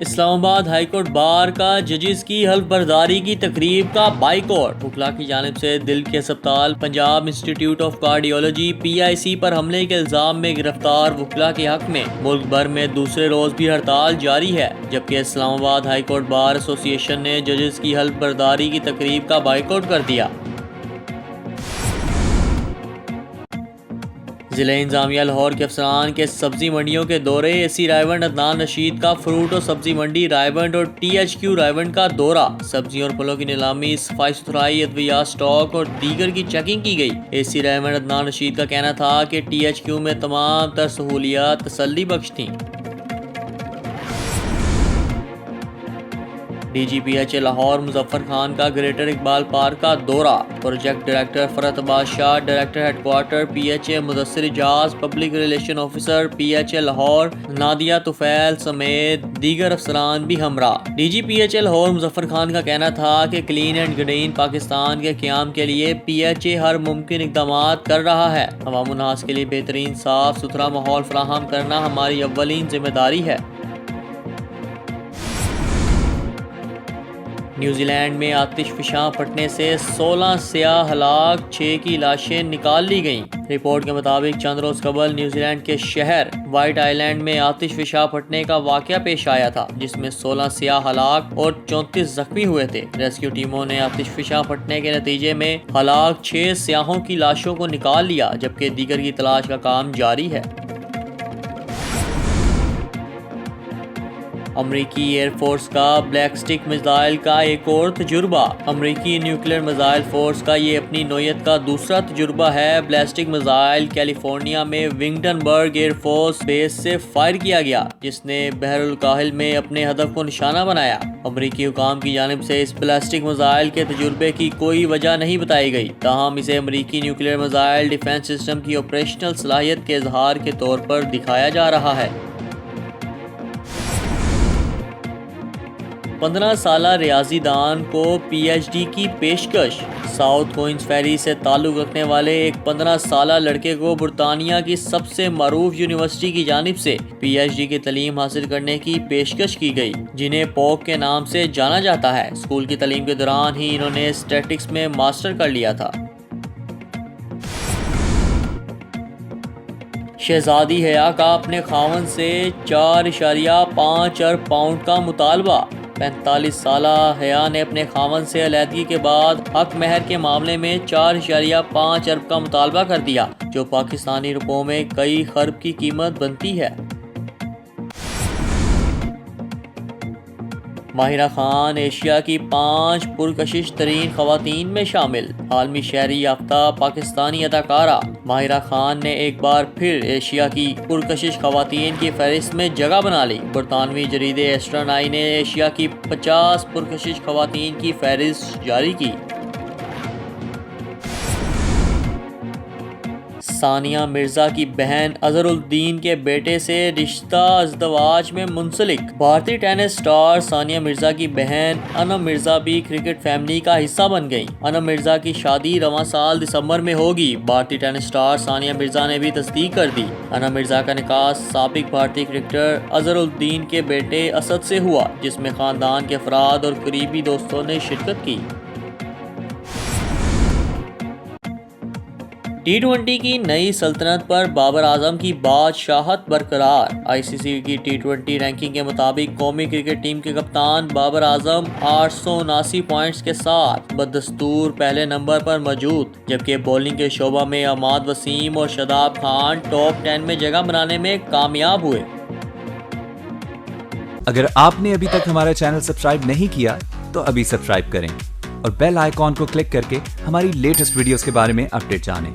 Islamabad high court bar का जजेस की हल्फ बर्दारी की तकरीब का बाइकआउट। वकला की जानिब से दिल के अस्पताल Punjab institute of cardiology PIC पर हमले के इल्जाम में गिरफ्तार वकला के हक में मुल्क भर में दूसरे रोज भी हड़ताल जारी है, जबकि इस्लामाबाद हाईकोर्ट बार एसोसिएशन ने जजेस की हल्फ बर्दारी की तकरीब का बाइकआउट कर दिया। जिले इंतजामिया लाहौर के अफसरान के सब्जी मंडियों के दौरे, AC रायवंड अदनान रशीद का फ्रूट और सब्जी मंडी रायवंड और THQ रायवंड का दौरा, सब्जियों और फलों की नीलामी, सफाई सुथराई, अद्वियात स्टॉक और दीगर की चेकिंग की गई। AC रायवंड अदनान रशीद का कहना था कि THQ में तमाम तर सहूलियात तसल्ली बख्श थीं। DGPH लाहौर मुजफ्फर खान का ग्रेटर इकबाल पार्क का दौरा, project director Farhat Badshah, director headquarters PHA Mudassir Ijaz, public relation officer PHA Lahore Nadia Tufail समेत दीगर अफसरान भी हमरा। DGPH लाहौर मुजफ्फर खान का कहना था कि क्लीन एंड ग्रीन पाकिस्तान के क़याम के लिए PHA हर मुमकिन इक़दाम कर रहा है। अवामुन्नास के लिए बेहतरीन साफ सुथरा माहौल फराहम करना हमारी अव्वलीन जिम्मेदारी है। न्यूजीलैंड में आतिशफशां फटने से 16 सियाह हलाक, 6 की लाशें निकाल ली गईं। रिपोर्ट के मुताबिक चंद रोज कबल न्यूजीलैंड के शहर व्हाइट आइलैंड में आतिशफशां फटने का वाकया पेश आया था, जिसमें 16 सियाह हलाक और 34 जख्मी हुए थे। रेस्क्यू टीमों ने आतिशफशां फटने के नतीजे में हलाक 6 सियाहों की लाशों को निकाल लिया, जबकि दीगर की तलाश का काम जारी है। अमरीकी एयरफोर्स का ब्लैक स्टिक मिसाइल का एक और तजुर्बा। अमरीकी न्यूक्लियर मिसाइल फोर्स का ये अपनी नौयत का दूसरा तजुर्बा है। ब्लास्टिक मिसाइल कैलिफोर्निया में विंगटनबर्ग एयरफोर्स बेस से फायर किया गया, जिसने बहरुल काहिल में अपने हदफ को निशाना बनाया। अमरीकी हुकाम की जानिब से इस ब्लास्टिक मिसाइल के तजुर्बे की कोई वजह नहीं बताई गई, ताहम इसे अमरीकी न्यूक्लियर मिसाइल डिफेंस सिस्टम की ऑपरेशनल सलाहियत के इजहार के तौर पर दिखाया जा रहा है। 15 साला रियाजीदान को PhD की पेशकश। साउथ क्वींस फेरी से ताल्लुक़ रखने वाले एक 15 साला लड़के को बरतानिया की सबसे मरूफ यूनिवर्सिटी की जानिब से PhD की तालीम हासिल करने की पेशकश की गई, जिन्हें पोक के नाम से जाना जाता है। स्कूल की तालीम के दौरान ही इन्होंने स्टैटिक्स में मास्टर कर लिया था। शहजादी हया का अपने खावन से 4.5 अरब पाउंड का मुतालबा। 45 साला हया ने अपने खावन से अलहदगी के बाद हक महर के मामले में 4.5 अरब का मुतालबा कर दिया, जो पाकिस्तानी रुपयों में कई खरब की कीमत बनती है। माहिरा खान एशिया की 5 पुरकशिश तरीन खवातीन में शामिल। आलमी शहरी याफ्ता पाकिस्तानी अदाकारा माहिरा खान ने एक बार फिर एशिया की पुरकशिश खवातीन की फहरिस्त में जगह बना ली। बरतानवी जरीदे एस्ट्रन आई ने एशिया की 50 पुरकशिश खवातीन की फहरिस्त जारी की। सानिया मिर्जा की बहन अजहरुद्दीन के बेटे से रिश्ता अज़दवाज में मुंसलिक। भारतीय टेनिस स्टार सानिया मिर्जा की बहन अनम मिर्जा भी क्रिकेट फैमिली का हिस्सा बन गई। अनम मिर्जा की शादी रवां साल दिसंबर में होगी। भारतीय टेनिस स्टार सानिया मिर्जा ने भी तस्दीक कर दी। अनम मिर्जा का निकाह साबिक भारतीय क्रिकेटर अजहरुद्दीन के बेटे असद से हुआ, जिसमें खानदान के अफराद और करीबी दोस्तों ने शिरकत की। T20 की नई सल्तनत पर बाबर आजम की बादशाहत बरकरार। ICC की T20 रैंकिंग के मुताबिक कौमी क्रिकेट टीम के कप्तान बाबर आजम 879 पॉइंट्स के साथ बदस्तूर पहले नंबर पर मौजूद, जबकि बॉलिंग के शोबा में अहमद वसीम और शादाब खान टॉप 10 में जगह बनाने में कामयाब हुए। अगर आपने अभी तक हमारा चैनल सब्सक्राइब नहीं किया तो अभी सब्सक्राइब करें और बेल आइकॉन को क्लिक करके हमारी लेटेस्ट वीडियोस के बारे में अपडेट जानें।